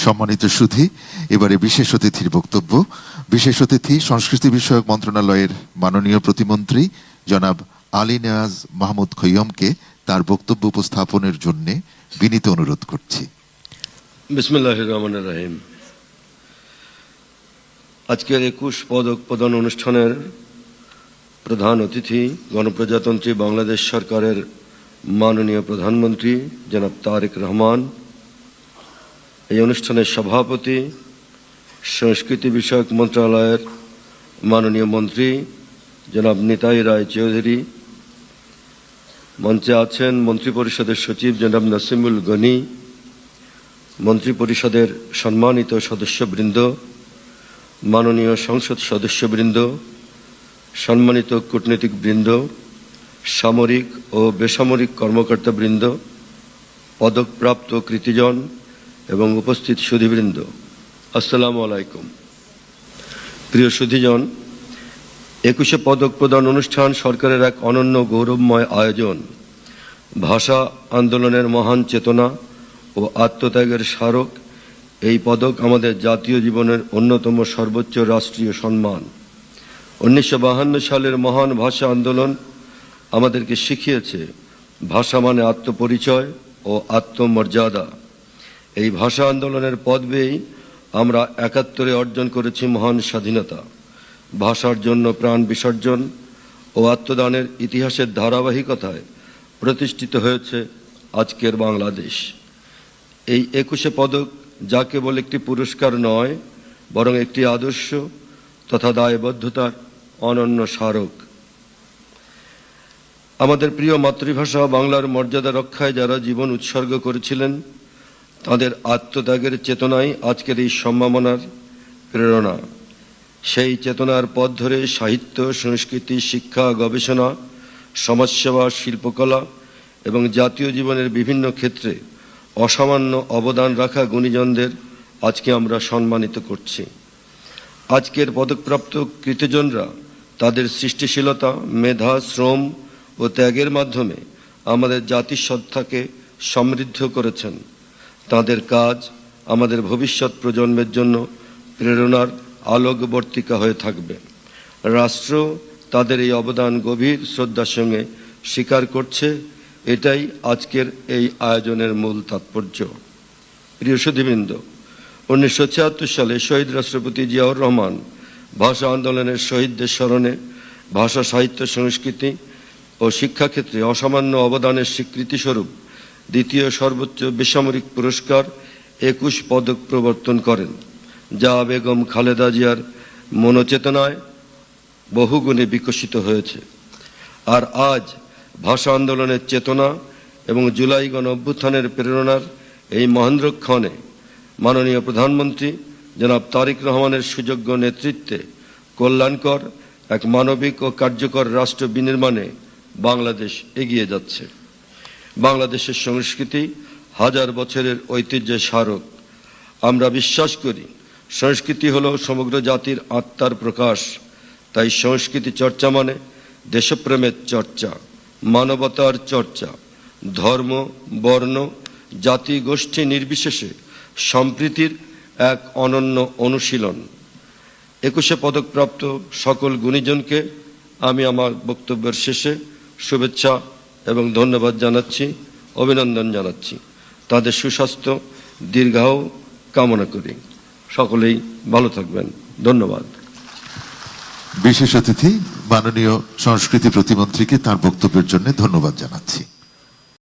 সম্মানিত সুধী, এবারে বিশেষ অতিথির বক্তব্য। বিশেষ অতিথি সংস্কৃতি বিষয়ক মন্ত্রণালয়ের মাননীয় প্রতিমন্ত্রী জনাব আলী নেয়াজ মাহমুদ খৈয়মকে তার বক্তব্য উপস্থাপনের জন্য বিনীত অনুরোধ করছি। বিসমিল্লাহির রহমানির রহিম। আজকের 21 পদক প্রদান অনুষ্ঠানের প্রধান অতিথি গণপ্রজাতন্ত্রী বাংলাদেশ সরকারের মাননীয় প্রধানমন্ত্রী জনাব তারেক রহমান, এই অনুষ্ঠানের সভাপতি সংস্কৃতি বিষয়ক মন্ত্রণালয়ের মাননীয় মন্ত্রী জনাব নিতাই রায় চৌধুরী, মঞ্চে আছেন মন্ত্রিপরিষদের সচিব জনাব নাসিমুল গনি, মন্ত্রিপরিষদের সম্মানিত সদস্যবৃন্দ, মাননীয় সংসদ সদস্যবৃন্দ, সম্মানিত কূটনীতিকবৃন্দ, সামরিক ও বেসামরিক কর্মকর্তাবৃন্দ, পদকপ্রাপ্ত কৃতিজন এবং উপস্থিত সুধীবৃন্দ, আসসালামু আলাইকুম। প্রিয় সুধীজন, 21 পদক প্রদান অনুষ্ঠান সরকারের এক অনন্য গৌরবময় আয়োজন। ভাষা আন্দোলনের মহান চেতনা ও আত্মত্যাগের স্মারক এই পদক আমাদের জাতীয় জীবনের অন্যতম সর্বোচ্চ রাষ্ট্রীয় সম্মান। 1952 সালের মহান ভাষা আন্দোলন আমাদেরকে শিখিয়েছে ভাষা মানে আত্মপরিচয় ও আত্মমর্যাদা। এই ভাষা আন্দোলনের পথ বেয়েই আমরা 71-এ অর্জন করেছি মহান স্বাধীনতা। ভাষার জন্য প্রাণ বিসর্জন ও আত্মদানের ইতিহাসের ধারাবাহিকতায় প্রতিষ্ঠিত হয়েছে আজকের বাংলাদেশ। এই 21 পদক যা কেবল একটি পুরস্কার নয়, বরং একটি আদর্শ তথা দায়বদ্ধতার অনন্য স্মারক। আমাদের প্রিয় মাতৃভাষা বাংলার মর্যাদা রক্ষায় যারা জীবন উৎসর্গ করেছিলেন, তাদের আত্মত্যাগের চেতনাই আজকের এই সম্মাননার প্রেরণা। সেই চেতনার পথ ধরে সাহিত্য, সংস্কৃতি, শিক্ষা, গবেষণা, সমাজসেবা, শিল্পকলা এবং জাতীয় জীবনের বিভিন্ন ক্ষেত্রে অসামান্য অবদান রাখা গুণীজনদের আজকে আমরা সম্মানিত করছি। আজকের পদকপ্রাপ্ত কৃতিজনরা তাদের সৃষ্টিশীলতা, মেধা, শ্রম ও ত্যাগের মাধ্যমে আমাদের জাতিসত্তাকে সমৃদ্ধ করেছেন। তাদের কাজ আমাদের ভবিষ্যৎ প্রজন্মের জন্য প্রেরণার আলোকবর্তিকা হয়ে থাকবে। রাষ্ট্র তাদের এই অবদান গভীর শ্রদ্ধার সঙ্গে স্বীকার করছে। এটাই আজকের এই আয়োজনের মূল তাৎপর্য। প্রিয় সুধীবৃন্দ, 1976 সালে শহীদ রাষ্ট্রপতি জিয়াউর রহমান ভাষা আন্দোলনের শহীদদের স্মরণে ভাষা, সাহিত্য, সংস্কৃতি ও শিক্ষাক্ষেত্রে অসামান্য অবদানের স্বীকৃতিস্বরূপ দ্বিতীয় সর্বোচ্চ বেসামরিক পুরস্কার 21 পদক প্রবর্তন করেন, যা বেগম খালেদা জিয়ার মনোচেতনায় বহুগুণে বিকশিত হয়েছে। আর আজ ভাষা আন্দোলনের চেতনা এবং জুলাই গণ অভ্যুত্থানের প্রেরণার এই মহেন্দ্রক্ষণে মাননীয় প্রধানমন্ত্রী জনাব তারেক রহমানের সুযোগ্য নেতৃত্বে কল্যাণকর এক মানবিক ও কার্যকর রাষ্ট্র বিনির্মাণে বাংলাদেশ এগিয়ে যাচ্ছে। বাংলাদেশের সংস্কৃতি হাজার বছরের ঐতিহ্যের স্মারক। আমরা বিশ্বাস করি সংস্কৃতি হলো সমগ্র জাতির আত্মার প্রকাশ। তাই সংস্কৃতি চর্চা মানে দেশপ্রেমের চর্চা, মানবতার চর্চা, ধর্ম, বর্ণ, জাতি, গোষ্ঠী নির্বিশেষে সম্প্রীতির এক অনন্য অনুশীলন। 21 পদকপ্রাপ্ত সকল গুণীজনকে আমি আমার বক্তব্যের শেষে শুভেচ্ছা এবং ধন্যবাদ জানাচ্ছি, অভিনন্দন জানাচ্ছি। তাদের সুস্বাস্থ্য দীর্ঘায়ু কামনা করি। সকলেই ভালো থাকবেন। ধন্যবাদ। বিশেষ অতিথি মাননীয় সংস্কৃতি প্রতিমন্ত্রীকে তার বক্তব্যের জন্য ধন্যবাদ জানাচ্ছি।